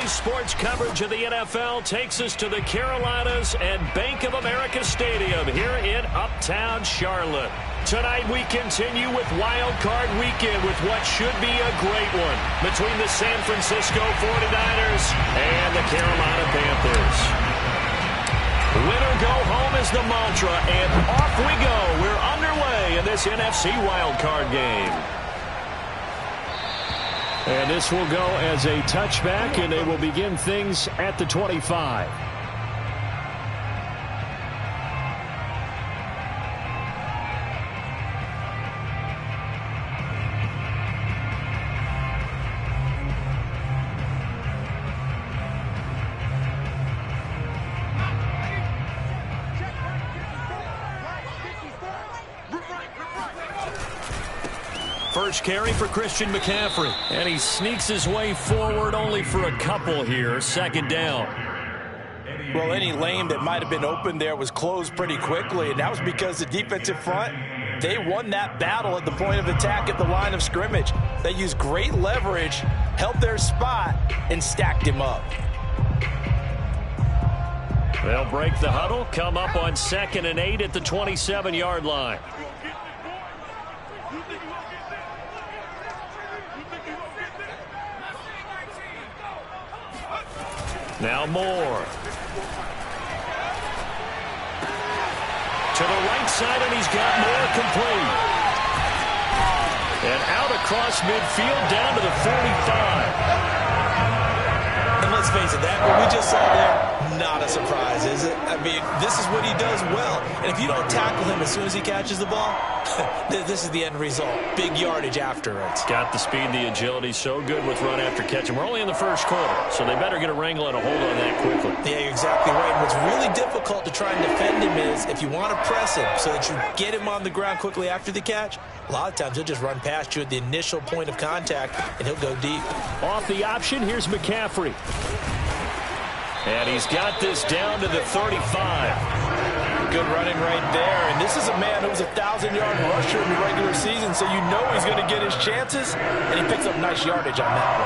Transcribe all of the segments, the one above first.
Today's sports coverage of the NFL takes us to the Carolinas and Bank of America Stadium here in Uptown Charlotte. Tonight we continue with Wild Card Weekend with what should be a great one between the San Francisco 49ers and the Carolina Panthers. Win or go home is the mantra, and off we go. We're underway in this NFC Wild Card game. And this will go as a touchback, and they will begin things at the 25. First carry for Christian McCaffrey. And he sneaks his way forward only for a couple here. Second down. Well, any lane that might have been open there was closed pretty quickly, and that was because the defensive front, they won that battle at the point of attack at the line of scrimmage. They used great leverage, held their spot, and stacked him up. They'll break the huddle, come up on 2nd and 8 at the 27-yard line. Now Moore. To the right side, and he's got Moore complete. And out across midfield down to the 45. And let's face it, that what we just saw there, not a surprise, is it? I mean, this is what he does well. And if you don't tackle him as soon as he catches the ball, this is the end result. Big yardage after it. Got the speed, the agility, so good with run after catch. And we're only in the first quarter, so they better get a wrangle and a hold on that quickly. Yeah, you're exactly right. And what's really difficult to try and defend him is if you want to press him so that you get him on the ground quickly after the catch, a lot of times he'll just run past you at the initial point of contact, and he'll go deep. Off the option, here's McCaffrey. And he's got this down to the 35. Good running right there. And this is a man who was a 1,000-yard rusher in the regular season, so you know he's going to get his chances, and he picks up nice yardage on that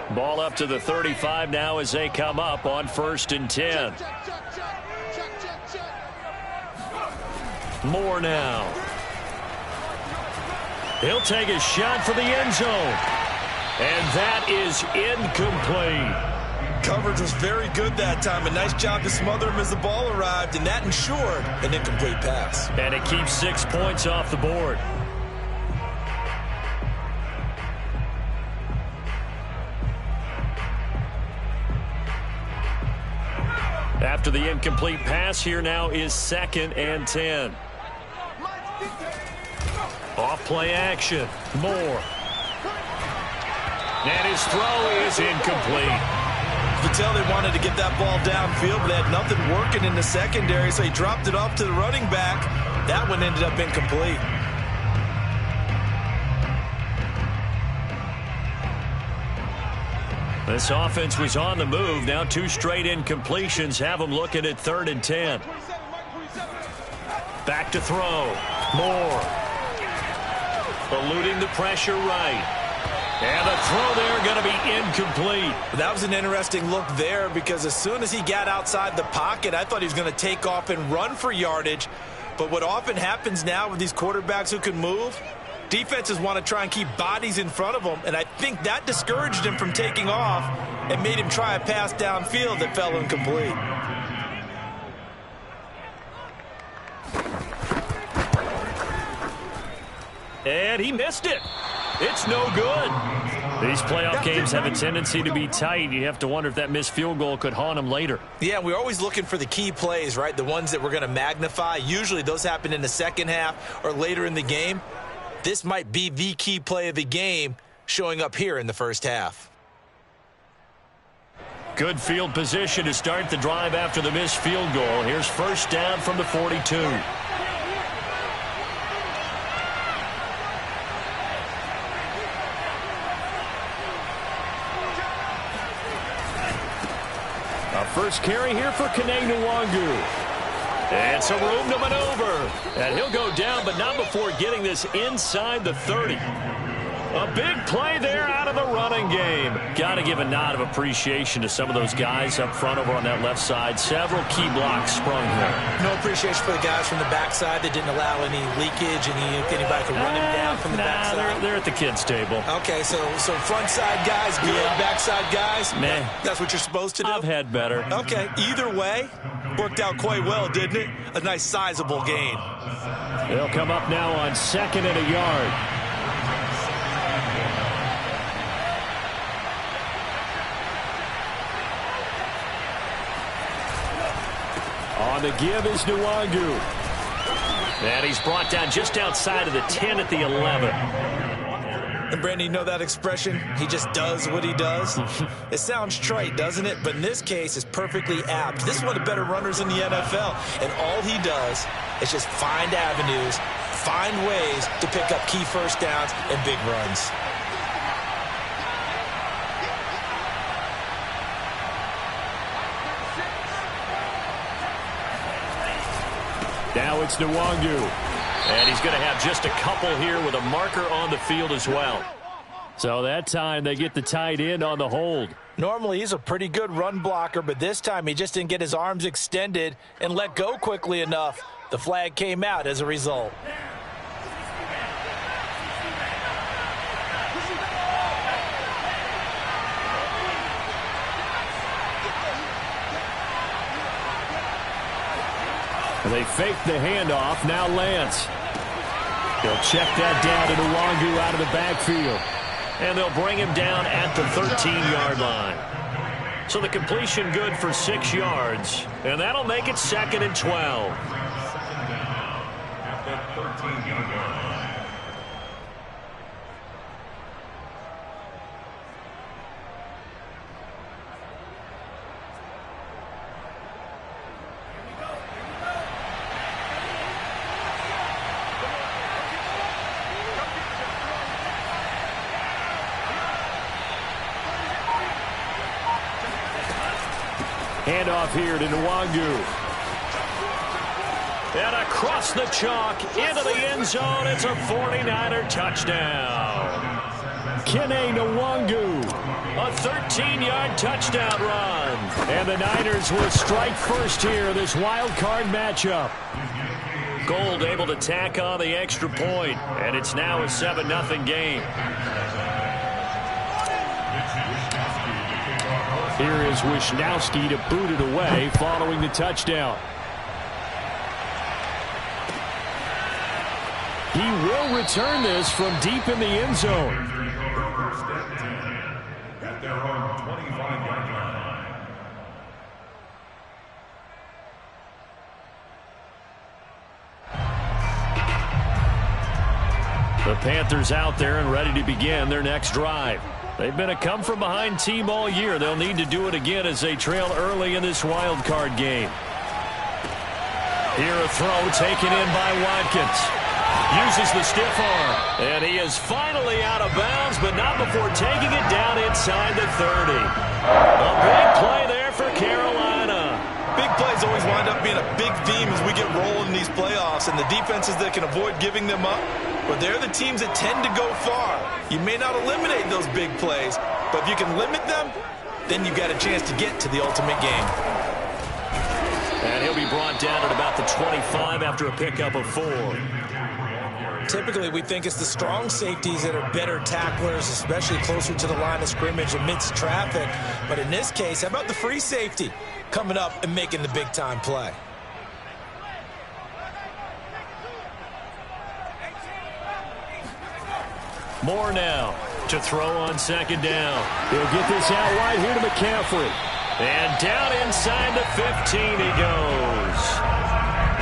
one. Ball up to the 35 now as they come up on 1st and 10. Moore now. He'll take a shot for the end zone. And that is incomplete. Coverage was very good that time. A nice job to smother him as the ball arrived, and that ensured an incomplete pass. And it keeps 6 points off the board. After the incomplete pass, here now is 2nd and 10. Off play action. Moore. And his throw is incomplete. You could tell they wanted to get that ball downfield, but they had nothing working in the secondary, so he dropped it off to the running back. That one ended up incomplete. This offense was on the move. Now 2 straight incompletions have them looking at 3rd and 10. Back to throw. Moore. Eluding the pressure right. And the throw there going to be incomplete. That was an interesting look there because as soon as he got outside the pocket, I thought he was going to take off and run for yardage. But what often happens now with these quarterbacks who can move, defenses want to try and keep bodies in front of them, and I think that discouraged him from taking off and made him try a pass downfield that fell incomplete. And he missed it. It's no good. These playoff games have a tendency to be tight. You have to wonder if that missed field goal could haunt him later. Yeah, we're always looking for the key plays, right? The ones that we're going to magnify. Usually those happen in the second half or later in the game. This might be the key play of the game showing up here in the first half. Good field position to start the drive after the missed field goal. Here's 1st down from the 42. First carry here for Kene Nwangu. And some room to maneuver. And he'll go down, but not before getting this inside the 30. A big play there out of the running game. Got to give a nod of appreciation to some of those guys up front over on that left side. Several key blocks sprung here. No appreciation for the guys from the backside that didn't allow any leakage, anybody could run him down from the backside. They're at the kids' table. Okay, so front side guys good, backside guys, man, that's what you're supposed to do? I've had better. Okay, either way, worked out quite well, didn't it? A nice sizable gain. They'll come up now on 2nd and a yard. On the give is Nwangu. And he's brought down just outside of the 10 at the 11. And Brandon, you know that expression? He just does what he does? It sounds trite, doesn't it? But in this case, it's perfectly apt. This is one of the better runners in the NFL. And all he does is just find avenues, find ways to pick up key first downs and big runs. Now it's Nwangu. And he's going to have just a couple here with a marker on the field as well. So that time they get the tight end on the hold. Normally he's a pretty good run blocker, but this time he just didn't get his arms extended and let go quickly enough. The flag came out as a result. They fake the handoff. Now Lance. They'll check that down to Nwangu out of the backfield. And they'll bring him down at the 13-yard line. So the completion good for 6 yards. And that'll make it 2nd and 12. Handoff here to Nwangu. And across the chalk into the end zone. It's a 49er touchdown. Kene Nwangu. A 13-yard touchdown run. And the Niners will strike first here, this wild card matchup. Gold able to tack on the extra point. And it's now a 7-0 game. Here is Wisnowski to boot it away following the touchdown. He will return this from deep in the end zone. At their own 25-yard line. The Panthers out there and ready to begin their next drive. They've been a come-from-behind team all year. They'll need to do it again as they trail early in this wild card game. Here a throw taken in by Watkins. Uses the stiff arm. And he is finally out of bounds, but not before taking it down inside the 30. A big play there for Carolina. Big plays always wind up being a big theme as we get rolling in these playoffs, and the defenses that can avoid giving them up, but they're the teams that tend to go far. You may not eliminate those big plays, but if you can limit them, then you've got a chance to get to the ultimate game. And he'll be brought down at about the 25 after a pickup of 4. Typically, we think it's the strong safeties that are better tacklers, especially closer to the line of scrimmage amidst traffic. But in this case, how about the free safety coming up and making the big-time play? More now to throw on 2nd down. He'll get this out wide here to McCaffrey. And down inside the 15 he goes.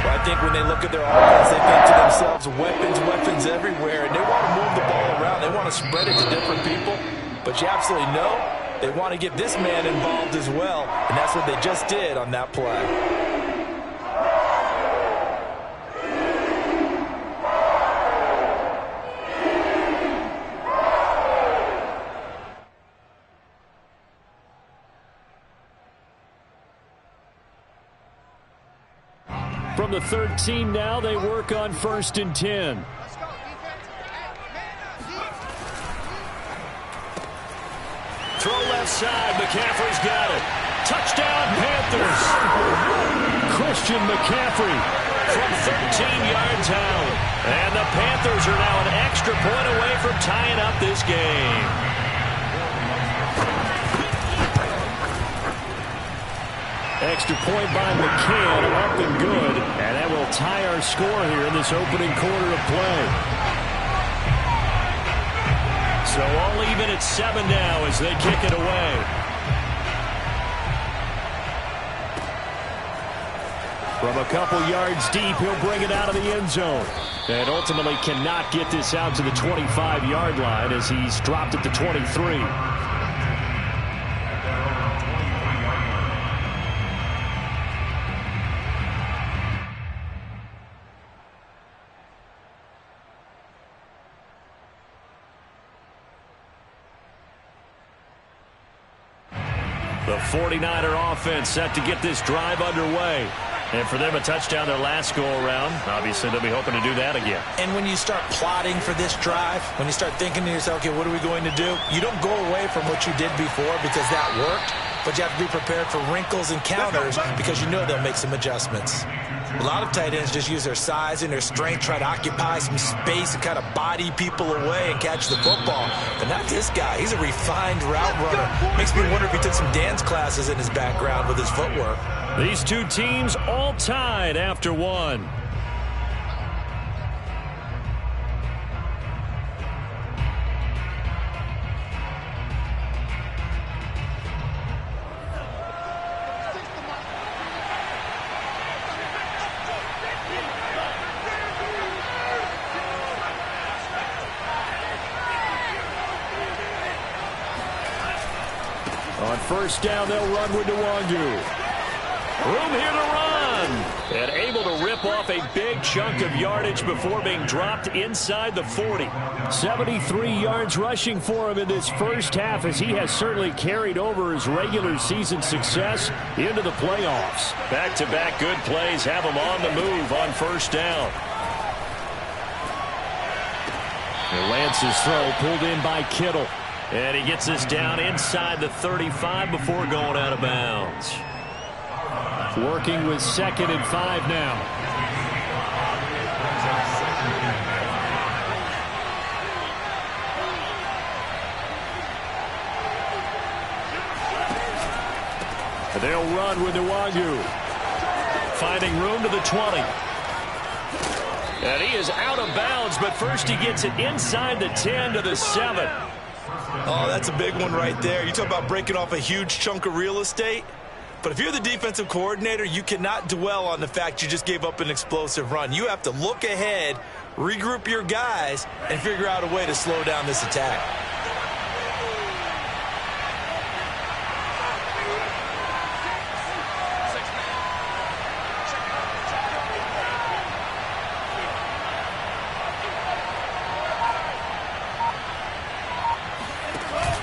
Well, I think when they look at their offense, they think to themselves, weapons everywhere, and they want to move the ball around. They want to spread it to different people. But you absolutely know they want to get this man involved as well, and that's what they just did on that play. From the 13 now, they work on 1st and 10. Throw left side. McCaffrey's got it. Touchdown, Panthers. Christian McCaffrey from 13 yards out. And the Panthers are now an extra point away from tying up this game. Extra point by McCann, up and good. And that will tie our score here in this opening quarter of play. So all even at 7 now as they kick it away. From a couple yards deep, he'll bring it out of the end zone. And ultimately cannot get this out to the 25-yard line as he's dropped at the 23. The 49er offense set to get this drive underway. And for them, a touchdown their last go-around. Obviously, they'll be hoping to do that again. And when you start plotting for this drive, when you start thinking to yourself, okay, what are we going to do? You don't go away from what you did before because that worked, but you have to be prepared for wrinkles and counters because you know they'll make some adjustments. A lot of tight ends just use their size and their strength, try to occupy some space and kind of body people away and catch the football. But not this guy. He's a refined route runner. Makes me wonder if he took some dance classes in his background with his footwork. These two teams all tied after one. On 1st down, they'll run with Nwangu. Room here to run. And able to rip off a big chunk of yardage before being dropped inside the 40. 73 yards rushing for him in this first half as he has certainly carried over his regular season success into the playoffs. Back-to-back good plays have him on the move on 1st down. And Lance's throw pulled in by Kittle. And he gets this down inside the 35 before going out of bounds. Working with 2nd and 5 now. They'll run with Nwangu. Finding room to the 20. And he is out of bounds, but first he gets it inside the 10 to the 7. Oh, that's a big one right there. You talk about breaking off a huge chunk of real estate. But if you're the defensive coordinator, you cannot dwell on the fact you just gave up an explosive run. You have to look ahead, regroup your guys, and figure out a way to slow down this attack.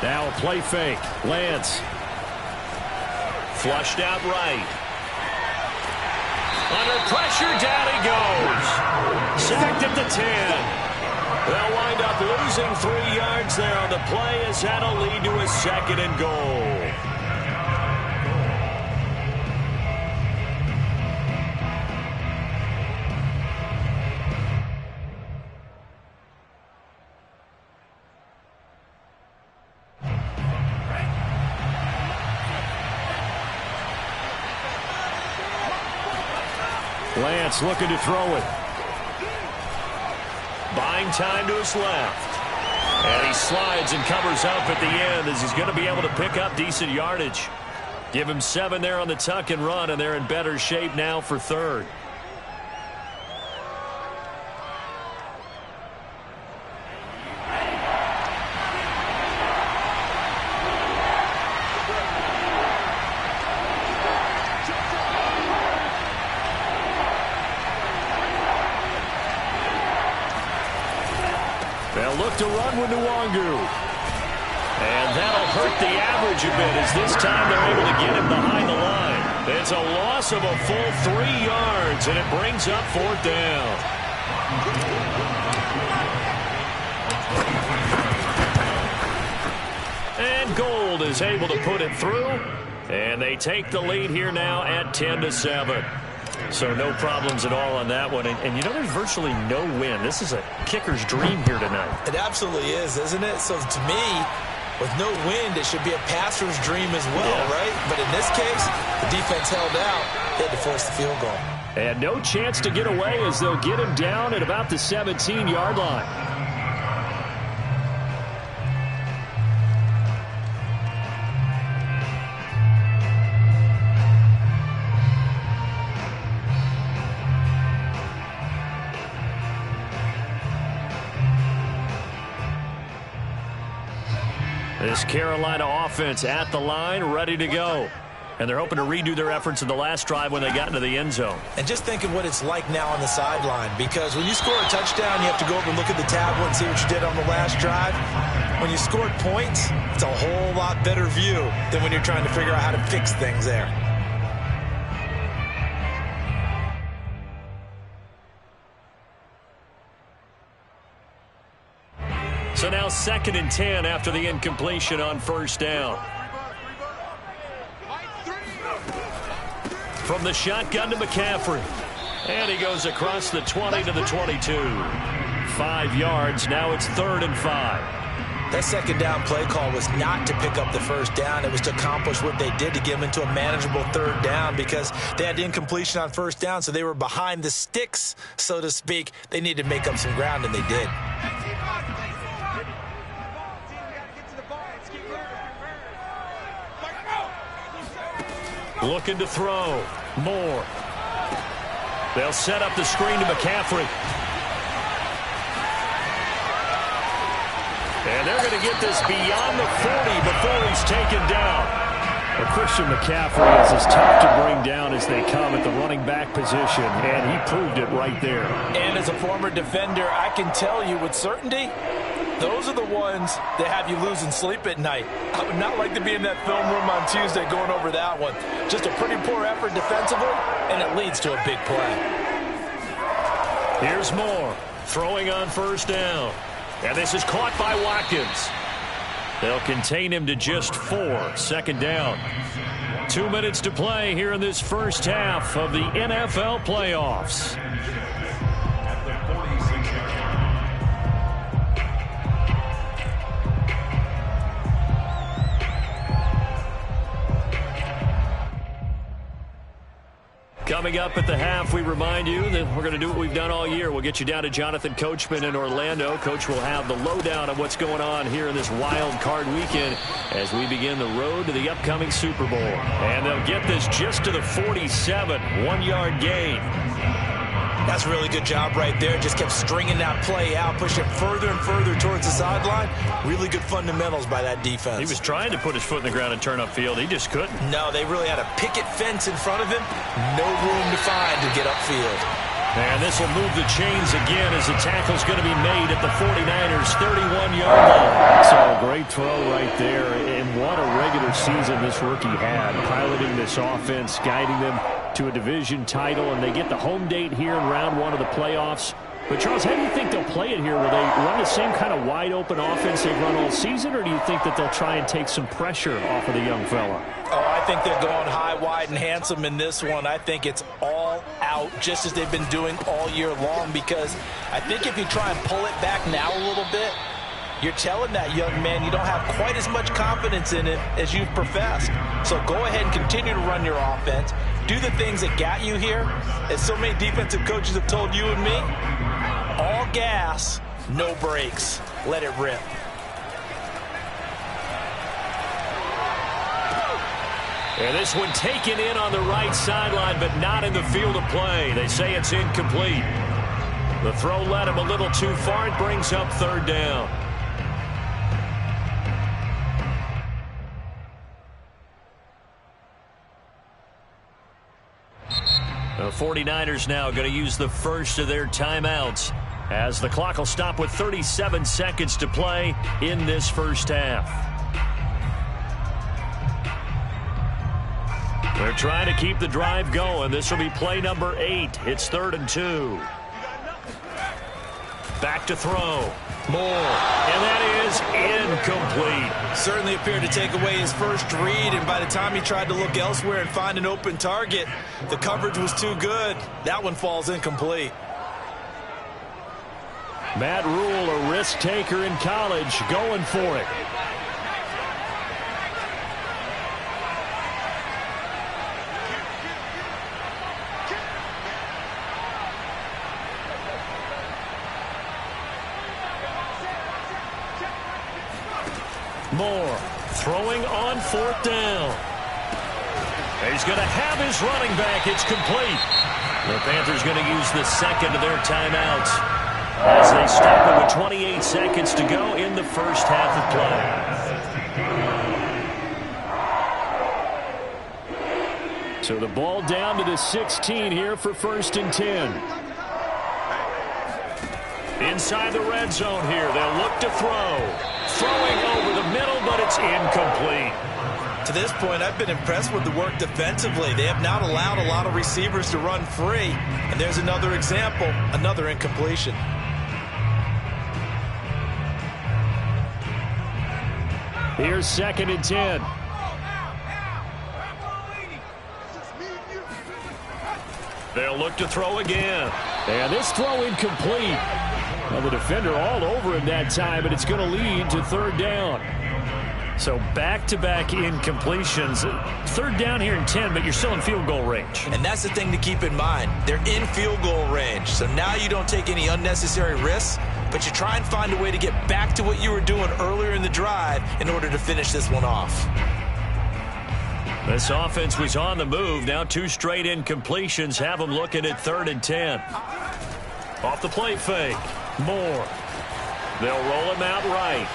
Now a play fake. Lance. Flushed out right. Under pressure, down he goes. Sacked at the 10. They'll wind up losing 3 yards there on the play as that'll lead to a 2nd and goal. Lance looking to throw it. Buying time to his left. And he slides and covers up at the end as he's going to be able to pick up decent yardage. Give him 7 there on the tuck and run, and they're in better shape now for 3rd. They'll look to run with Nwangu. And that'll hurt the average a bit as this time they're able to get him behind the line. It's a loss loss of a full 3 yards, and it brings up 4th down. And Gold is able to put it through, and they take the lead here now at 10-7. So no problems at all on that one. And you know, there's virtually no wind. This is a kicker's dream here tonight. It absolutely is, isn't it? So to me, with no wind, it should be a passer's dream as well, right? But in this case, the defense held out. They had to force the field goal. And no chance to get away as they'll get him down at about the 17-yard line. This Carolina offense at the line, ready to go. And they're hoping to redo their efforts in the last drive when they got into the end zone. And just think of what it's like now on the sideline, because when you score a touchdown, you have to go over and look at the tablet and see what you did on the last drive. When you scored points, it's a whole lot better view than when you're trying to figure out how to fix things there. So now 2nd and 10 after the incompletion on 1st down. From the shotgun to McCaffrey. And he goes across the 20 to the 22. 5 yards. Now it's 3rd and 5. That 2nd down play call was not to pick up the 1st down. It was to accomplish what they did to get them into a manageable 3rd down, because they had incompletion on 1st down, so they were behind the sticks, so to speak. They needed to make up some ground, and they did. Looking to throw. Moore. They'll set up the screen to McCaffrey. And they're going to get this beyond the 40 before he's taken down. Well, Christian McCaffrey is as tough to bring down as they come at the running back position, and he proved it right there. And as a former defender, I can tell you with certainty, those are the ones that have you losing sleep at night. I would not like to be in that film room on Tuesday going over that one. Just a pretty poor effort defensively, and it leads to a big play. Here's Moore throwing on 1st down. And this is caught by Watkins. They'll contain him to just 4. 2nd down. 2 minutes to play here in this first half of the NFL playoffs. Coming up at the half, we remind you that we're going to do what we've done all year. We'll get you down to Jonathan Coachman in Orlando. Coach will have the lowdown of what's going on here in this wild card weekend as we begin the road to the upcoming Super Bowl. And they'll get this just to the 47, 1-yard gain. That's a really good job right there. Just kept stringing that play out, pushing further and further towards the sideline. Really good fundamentals by that defense. He was trying to put his foot in the ground and turn upfield. He just couldn't. No, they really had a picket fence in front of him. No room to find to get upfield. And this will move the chains again as the tackle's going to be made at the 49ers' 31-yard line. So a great throw right there. And what a regular season this rookie had, piloting this offense, guiding them to a division title, and they get the home date here in round 1 of the playoffs. But, Charles, how do you think they'll play it here? Will they run the same kind of wide-open offense they've run all season, or do you think that they'll try and take some pressure off of the young fella? Oh, I think they're going high, wide, and handsome in this one. I think it's all out, just as they've been doing all year long, because I think if you try and pull it back now a little bit, you're telling that young man you don't have quite as much confidence in it as you've professed. So go ahead and continue to run your offense. Do the things that got you here. As so many defensive coaches have told you and me, all gas, no brakes. Let it rip. And this one taken in on the right sideline, but not in the field of play. They say it's incomplete. The throw led him a little too far. It brings up 3rd down. The 49ers now going to use the first of their timeouts as the clock will stop with 37 seconds to play in this first half. They're trying to keep the drive going. This will be play number 8. It's 3rd and 2. Back to throw. Moore. And that is incomplete. Certainly appeared to take away his first read, and by the time he tried to look elsewhere and find an open target, the coverage was too good. That one falls incomplete. Matt Rule, a risk taker in college, going for it. Moore throwing on 4th down. He's going to have his running back. It's complete. The Panthers going to use the second of their timeouts as they stop it with 28 seconds to go in the first half of play. So the ball down to the 16 here for 1st and 10. Inside the red zone here, they'll look to throw. Throwing over the middle, but it's incomplete. To this point, I've been impressed with the work defensively. They have not allowed a lot of receivers to run free. And there's another example, another incompletion. Here's 2nd and 10. They'll look to throw again. And this throw incomplete. Well, the defender all over him that time, but it's going to lead to 3rd down. So back-to-back incompletions. 3rd down here and 10, but you're still in field goal range. And that's the thing to keep in mind. They're in field goal range. So now you don't take any unnecessary risks, but you try and find a way to get back to what you were doing earlier in the drive in order to finish this one off. This offense was on the move. Now 2 straight incompletions have them looking at 3rd and 10. Off the play fake. Moore. They'll roll him out right.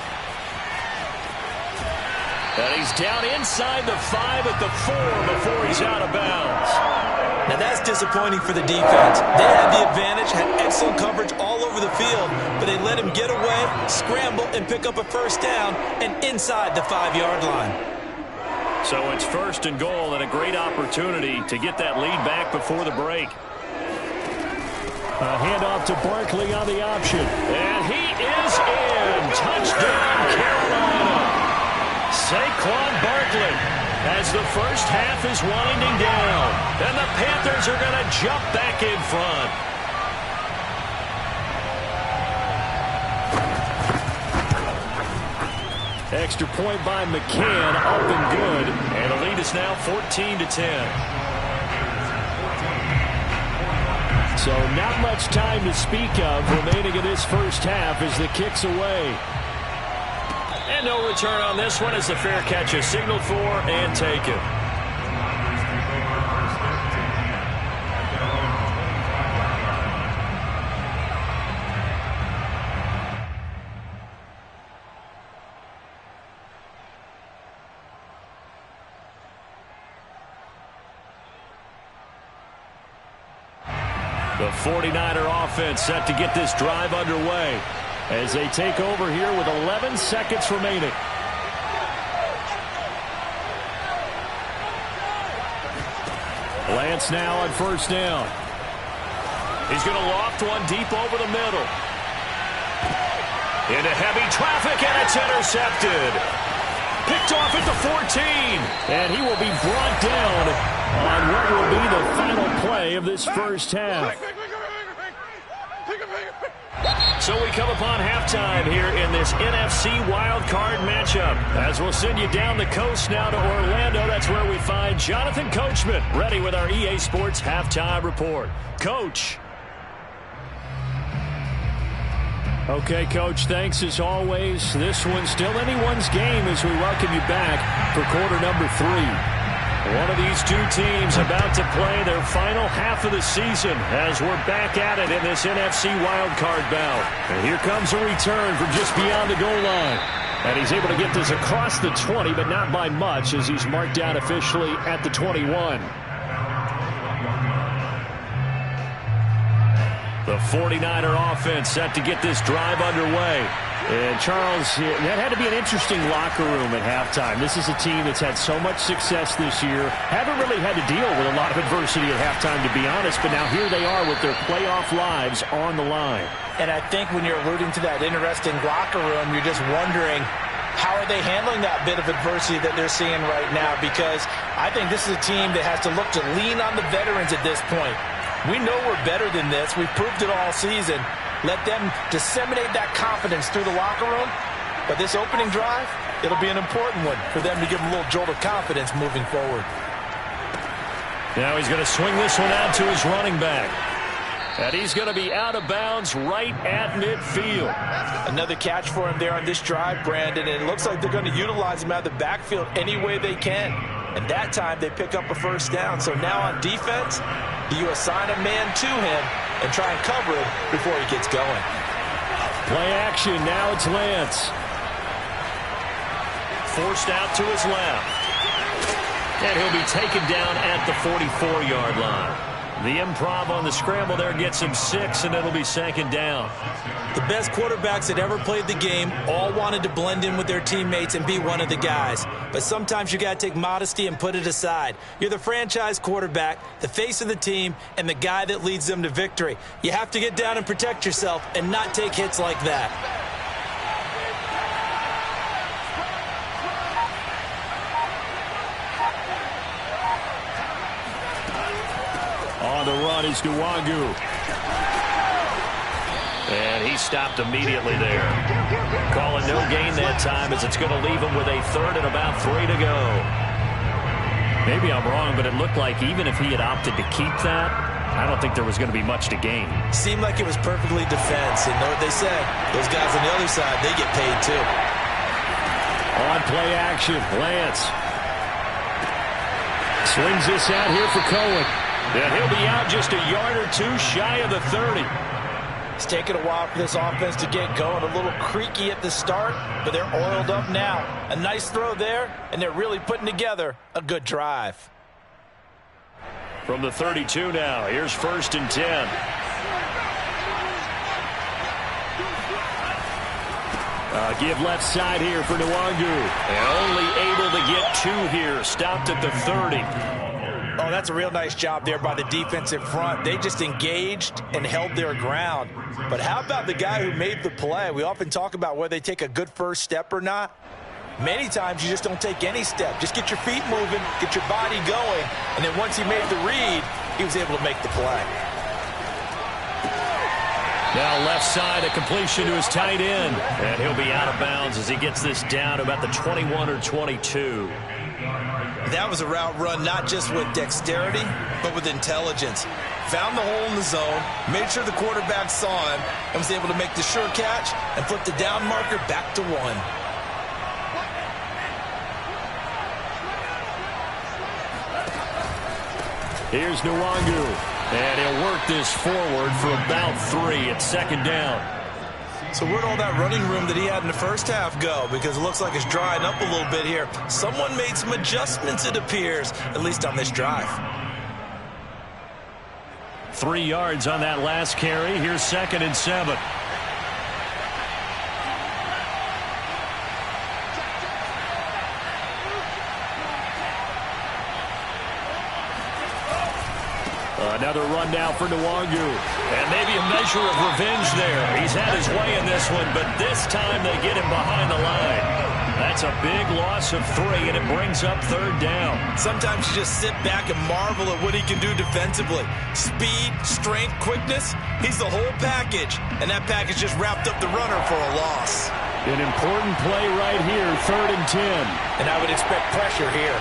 And he's down inside the 5 at the 4 before he's out of bounds. Now that's disappointing for the defense. They had the advantage, had excellent coverage all over the field, but they let him get away, scramble, and pick up a 1st down and inside the 5-yard line. So it's 1st and goal and a great opportunity to get that lead back before the break. A handoff to Barkley on the option. And he is in. Touchdown, Carolina. Saquon Barkley as the first half is winding down. And the Panthers are going to jump back in front. Extra point by McCann, up and good. And the lead is now 14-10. So not much time to speak of remaining in this first half as the kick's away. And no return on this one as the fair catch is signaled for and taken. The 49er offense set to get this drive underway as they take over here with 11 seconds remaining. Lance now on 1st down. He's going to loft one deep over the middle. Into heavy traffic, and it's intercepted. Picked off at the 14. And he will be brought down on what will be the final play of this first half. So we come upon halftime here in this NFC wildcard matchup. As we'll send you down the coast now to Orlando, that's where we find Jonathan Coachman ready with our EA Sports halftime report. Coach. Okay, Coach, thanks as always. This one's still anyone's game as we welcome you back for quarter number 3. One of these two teams about to play their final half of the season as we're back at it in this NFC wildcard bout. And here comes a return from just beyond the goal line. And he's able to get this across the 20, but not by much as he's marked down officially at the 21. The 49er offense set to get this drive underway. And Charles, that had to be an interesting locker room at halftime. This is a team that's had so much success this year. Haven't really had to deal with a lot of adversity at halftime, to be honest. But now here they are with their playoff lives on the line. And I think when you're alluding to that interesting locker room, you're just wondering, how are they handling that bit of adversity that they're seeing right now? Because I think this is a team that has to look to lean on the veterans at this point. We know we're better than this. We've proved it all season. Let them disseminate that confidence through the locker room. But this opening drive, it'll be an important one for them to give them a little jolt of confidence moving forward. Now he's going to swing this one out to his running back. And he's going to be out of bounds right at midfield. Another catch for him there on this drive, Brandon. And it looks like they're going to utilize him out of the backfield any way they can. And that time they pick up a first down. So now on defense, you assign a man to him and try and cover him before he gets going. Play action. Now it's Lance. Forced out to his left. And he'll be taken down at the 44-yard line. The improv on the scramble there gets him 6, and it'll be second down. The best quarterbacks that ever played the game all wanted to blend in with their teammates and be one of the guys. But sometimes you got to take modesty and put it aside. You're the franchise quarterback, the face of the team, and the guy that leads them to victory. You have to get down and protect yourself and not take hits like that. On the run is Nwangu. And he stopped immediately there. Calling no gain that time as it's going to leave him with a third and about 3 to go. Maybe I'm wrong, but it looked like even if he had opted to keep that, I don't think there was going to be much to gain. Seemed like it was perfectly defense. And know what they said? Those guys on the other side, they get paid too. On play action, Lance. Swings this out here for Cohen. And he'll be out just a yard or two shy of the 30. It's taken a while for this offense to get going. A little creaky at the start, but they're oiled up now. A nice throw there, and they're really putting together a good drive. From the 32 now, here's 1st and 10. Give left side here for Nwangu. And only able to get 2 here. Stopped at the 30. Oh, that's a real nice job there by the defensive front. They just engaged and held their ground. But how about the guy who made the play? We often talk about whether they take a good first step or not. Many times you just don't take any step. Just get your feet moving, get your body going, and then once he made the read, he was able to make the play. Now left side, a completion to his tight end. And he'll be out of bounds as he gets this down to about the 21 or 22. That was a route run not just with dexterity, but with intelligence. Found the hole in the zone, made sure the quarterback saw him, and was able to make the sure catch and flip the down marker back to 1. Here's Nwangu. And he'll work this forward for about 3 at second down. So where'd all that running room that he had in the first half go? Because it looks like it's drying up a little bit here. Someone made some adjustments, it appears, at least on this drive. 3 yards on that last carry. Here's 2nd and 7. Another run now for Nwangu. And maybe a measure of revenge there. He's had his way in this one, but this time they get him behind the line. That's a big loss of 3, and it brings up 3rd down. Sometimes you just sit back and marvel at what he can do defensively. Speed, strength, quickness, he's the whole package. And that package just wrapped up the runner for a loss. An important play right here, 3rd and 10. And I would expect pressure here.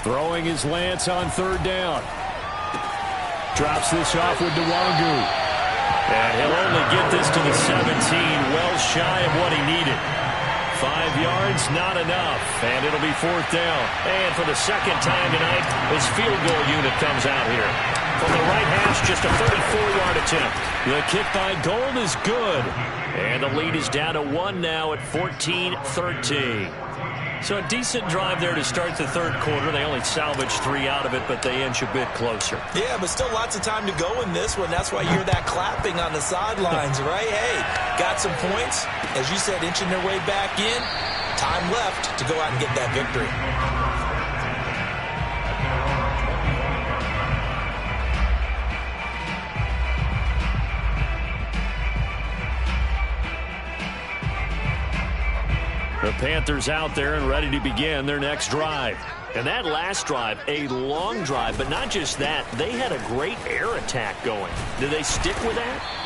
Throwing his Lance on 3rd down. Drops this off with Nwangu. And he'll only get this to the 17, well shy of what he needed. 5 yards, not enough. And it'll be 4th down. And for the second time tonight, his field goal unit comes out here. From the right hash, just a 34-yard attempt. The kick by Gold is good. And the lead is down to 1 now at 14-13. So a decent drive there to start the third quarter. They only salvaged 3 out of it, but they inch a bit closer. Yeah, but still lots of time to go in this one. That's why you hear that clapping on the sidelines, right? Hey, got some points. As you said, inching their way back in. Time left to go out and get that victory. The Panthers out there and ready to begin their next drive. And that last drive, a long drive, but not just that. They had a great air attack going. Did they stick with that?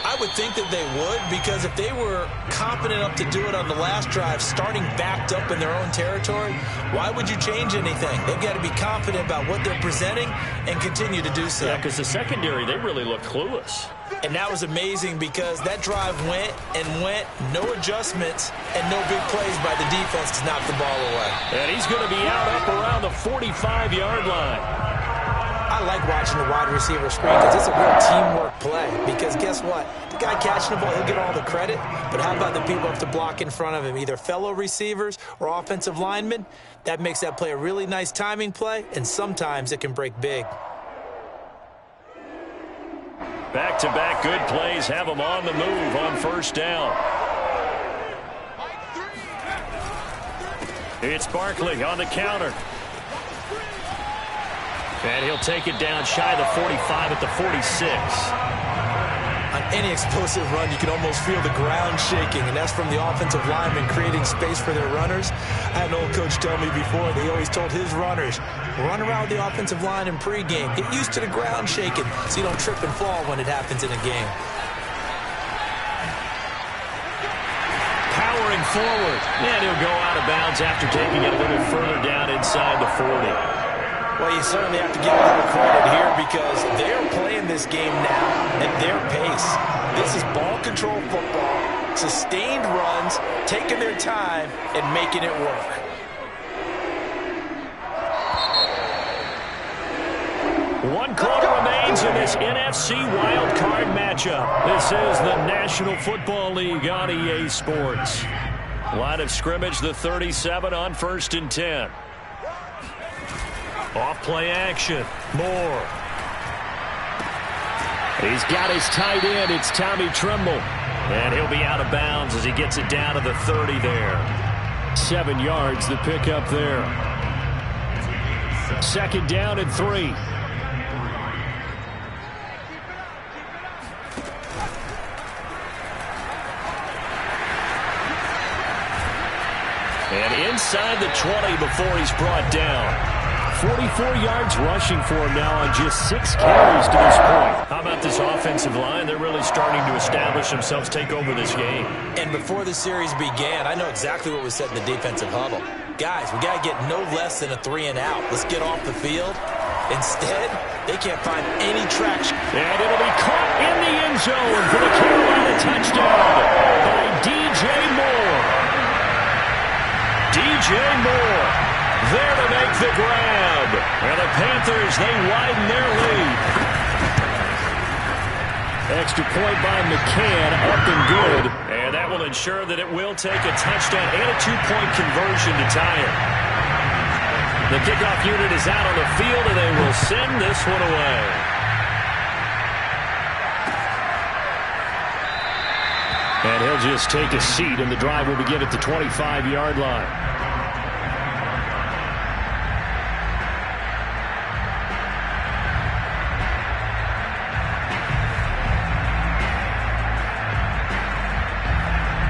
I would think that they would, because if they were confident enough to do it on the last drive, starting backed up in their own territory, why would you change anything? They've got to be confident about what they're presenting and continue to do so. Yeah, because the secondary, they really looked clueless. And that was amazing because that drive went and went, no adjustments, and no big plays by the defense to knock the ball away. And he's going to be out up around the 45-yard line. I like watching the wide receiver screen because it's a real teamwork play. Because guess what? The guy catching the ball, he'll get all the credit. But how about the people have to block in front of him, either fellow receivers or offensive linemen? That makes that play a really nice timing play, and sometimes it can break big. Back-to-back good plays have them on the move on first down. It's Barkley on the counter. And he'll take it down shy of the 45 at the 46. On any explosive run, you can almost feel the ground shaking, and that's from the offensive linemen creating space for their runners. I had an old coach tell me before, they always told his runners, run around the offensive line in pregame. Get used to the ground shaking so you don't trip and fall when it happens in a game. Powering forward. And he'll go out of bounds after taking it a little further down inside the 40. Well, you certainly have to give a little credit here because they're playing this game now at their pace. This is ball control football, sustained runs, taking their time, and making it work. One quarter remains in this NFC wildcard matchup. This is the National Football League on EA Sports. Line of scrimmage, the 37 on 1st and 10. Off play action. Moore. He's got his tight end. It's Tommy Tremble. And he'll be out of bounds as he gets it down to the 30 there. 7 yards, the pickup there. 2nd down and 3. And inside the 20 before he's brought down. 44 yards rushing for him now on just 6 carries to this point. How about this offensive line? They're really starting to establish themselves, take over this game. And before the series began, I know exactly what was said in the defensive huddle. Guys, we got to get no less than a 3 and out. Let's get off the field. Instead, they can't find any traction. And it'll be caught in the end zone for the Carolina touchdown by DJ Moore. DJ Moore. There to make the grab. And the Panthers, they widen their lead. Extra point by McCann, up and good. And that will ensure that it will take a touchdown and a 2-point conversion to tie it. The kickoff unit is out on the field, and they will send this one away. And he'll just take a seat, and the drive will begin at the 25-yard line.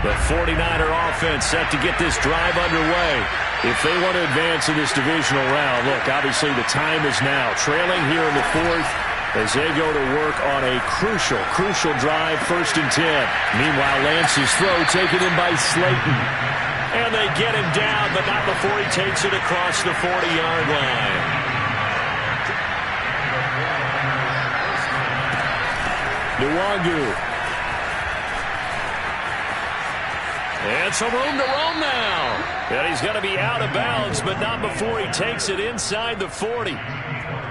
The 49er offense set to get this drive underway. If they want to advance in this divisional round, look, obviously the time is now. Trailing here in the 4th as they go to work on a crucial drive, 1st and 10. Meanwhile, Lance's throw taken in by Slayton. And they get him down, but not before he takes it across the 40-yard line. Nwangu. And some room to roam now. And he's going to be out of bounds, but not before he takes it inside the 40.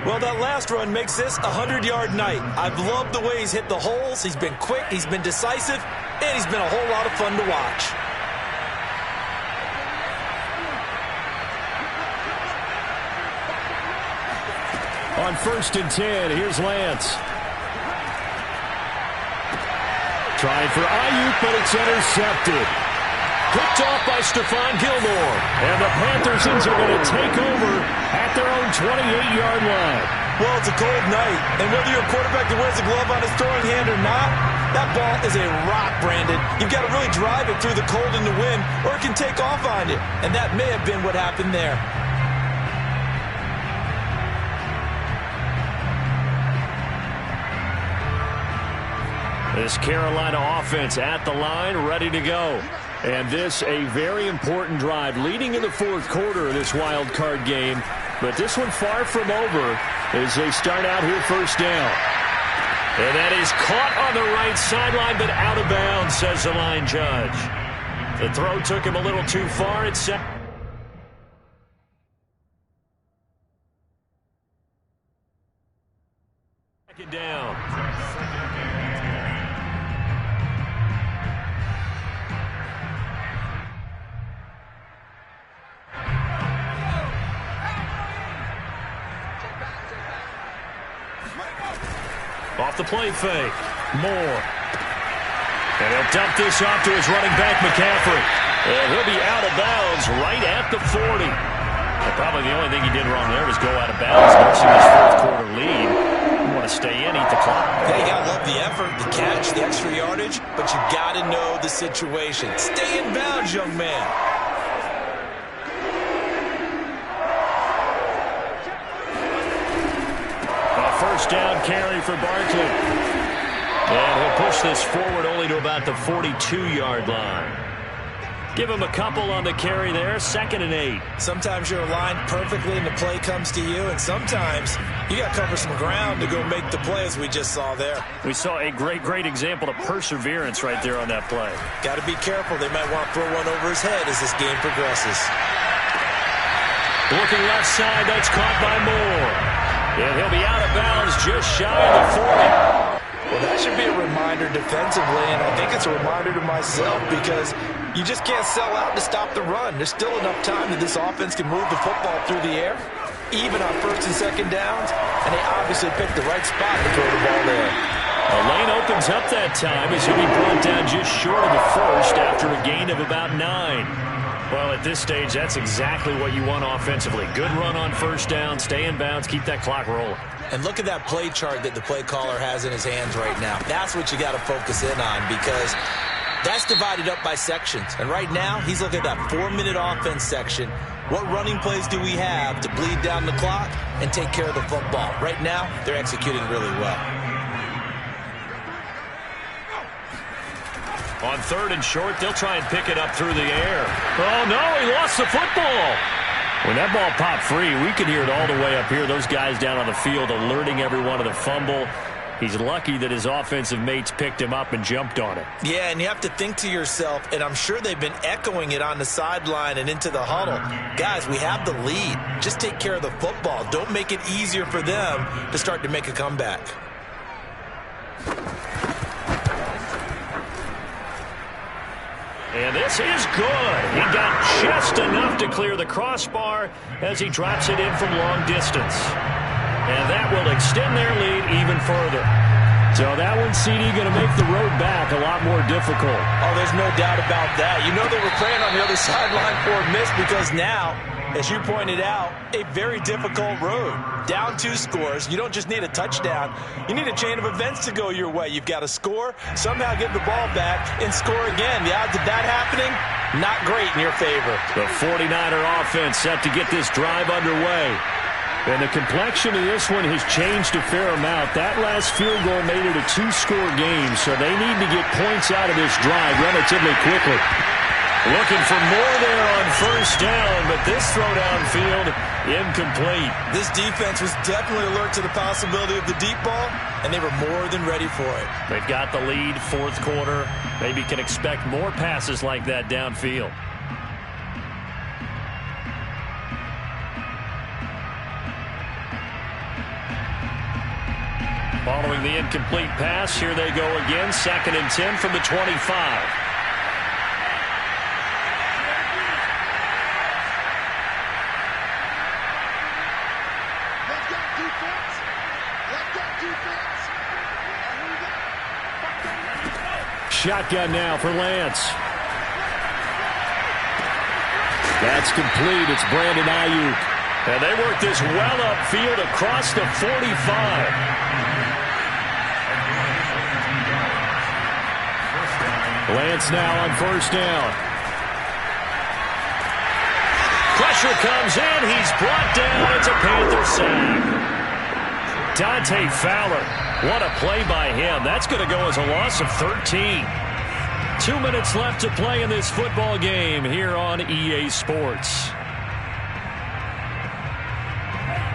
Well, that last run makes this a 100-yard night. I've loved the way he's hit the holes. He's been quick, he's been decisive, and he's been a whole lot of fun to watch. On 1st and 10, here's Lance. Trying for Ayuk, but it's intercepted. Picked off by Stephon Gilmore. And the Panthers are going to take over at their own 28-yard line. Well, it's a cold night, and whether you're a quarterback that wears a glove on his throwing hand or not, that ball is a rock, Brandon. You've got to really drive it through the cold and the wind, or it can take off on you. And that may have been what happened there. This Carolina offense at the line, ready to go. And this a very important drive leading in the 4th quarter of this wild card game. But this one far from over as they start out here 1st down. And that is caught on the right sideline, but out of bounds, says the line judge. The throw took him a little too far. It's second down. Off the play fake. Moore. And he'll dump this off to his running back, McCaffrey. And he'll be out of bounds right at the 40. And probably the only thing he did wrong there was go out of bounds. Nursing his 4th quarter lead. You want to stay in, eat the clock. Yeah, you got to love the effort, the catch, the extra yardage, but you got to know the situation. Stay in bounds, young man. 1st down carry for Barkley. And he'll push this forward only to about the 42-yard line. Give him a couple on the carry there. 2nd and 8. Sometimes you're aligned perfectly and the play comes to you, and sometimes you got to cover some ground to go make the play, as we just saw there. We saw a great example of perseverance right there on that play. Got to be careful. They might want to throw one over his head as this game progresses. Looking left side, that's caught by Moore. And he'll be out of bounds just shy of the 40. Well, that should be a reminder defensively, and I think it's a reminder to myself because you just can't sell out to stop the run. There's still enough time that this offense can move the football through the air, even on 1st and 2nd downs, and they obviously picked the right spot to throw the ball there. The lane opens up that time as he'll be brought down just short of the 1st after a gain of about 9. Well, at this stage, that's exactly what you want offensively. Good run on 1st down, stay in bounds, keep that clock rolling. And look at that play chart that the play caller has in his hands right now. That's what you got to focus in on because that's divided up by sections. And right now, he's looking at that 4-minute offense section. What running plays do we have to bleed down the clock and take care of the football? Right now, they're executing really well. On 3rd and short, they'll try and pick it up through the air. Oh, no, he lost the football. When that ball popped free, we could hear it all the way up here. Those guys down on the field alerting everyone of the fumble. He's lucky that his offensive mates picked him up and jumped on it. Yeah, and you have to think to yourself, and I'm sure they've been echoing it on the sideline and into the huddle. Guys, we have the lead. Just take care of the football. Don't make it easier for them to start to make a comeback. And this is good. He got just enough to clear the crossbar as he drops it in from long distance. And that will extend their lead even further. So that one, CD, going to make the road back a lot more difficult. Oh, there's no doubt about that. You know they were playing on the other sideline for a miss because now, as you pointed out, a very difficult road. Down 2 scores. You don't just need a touchdown. You need a chain of events to go your way. You've got to score, somehow get the ball back, and score again. The odds of that happening, not great in your favor. The 49er offense set to get this drive underway. And the complexion of this one has changed a fair amount. That last field goal made it a 2-score game, so they need to get points out of this drive relatively quickly. Looking for more there on 1st down, but this throw downfield incomplete. This defense was definitely alert to the possibility of the deep ball, and they were more than ready for it. They've got the lead, 4th quarter. Maybe can expect more passes like that downfield. Following the incomplete pass, here they go again. 2nd and 10 from the 25. Shotgun now for Lance. That's complete. It's Brandon Ayuk. And they work this well upfield across the 45. Lance now on 1st down. Pressure comes in. He's brought down. It's a Panther sack. Dante Fowler. What a play by him. That's going to go as a loss of 13. 2 minutes left to play in this football game here on EA Sports.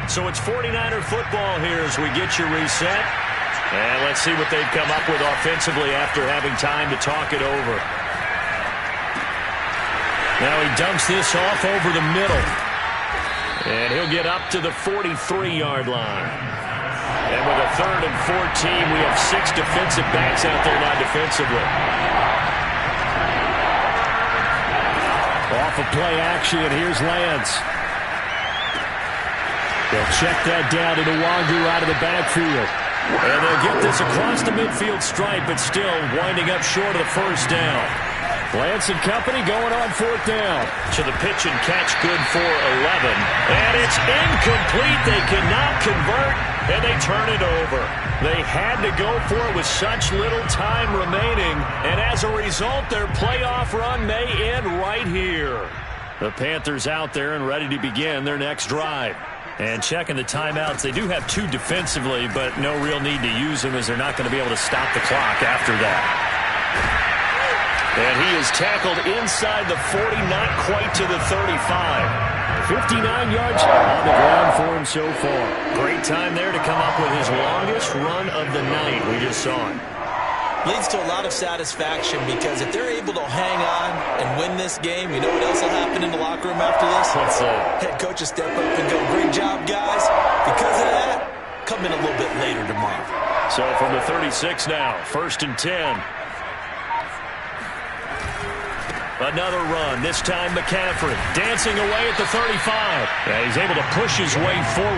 So it's 49er football here as we get you reset. And let's see what they've come up with offensively after having time to talk it over. Now he dumps this off over the middle. And he'll get up to the 43-yard line. And with a 3rd and 14, we have 6 defensive backs out there now defensively. Off of play action, here's Lance. They'll check that down to Nwangu out of the backfield. And they'll get this across the midfield stripe, but still winding up short of the 1st down. Lance and company going on 4th down. To the pitch and catch, good for 11. And it's incomplete. They cannot convert, and they turn it over. They had to go for it with such little time remaining, and as a result, their playoff run may end right here. The Panthers out there and ready to begin their next drive. And checking the timeouts, they do have 2 defensively, but no real need to use them as they're not going to be able to stop the clock after that. And he is tackled inside the 40, not quite to the 35. 59 yards on the ground for him so far. Great time there to come up with his longest run of the night. We just saw it. Leads to a lot of satisfaction because if they're able to hang on and win this game, you know what else will happen in the locker room after this? What's that? Head coach will step up and go, great job, guys. Because of that, come in a little bit later tomorrow. So from the 36 now, 1st and 10. Another run, this time McCaffrey dancing away at the 35. And he's able to push his way forward.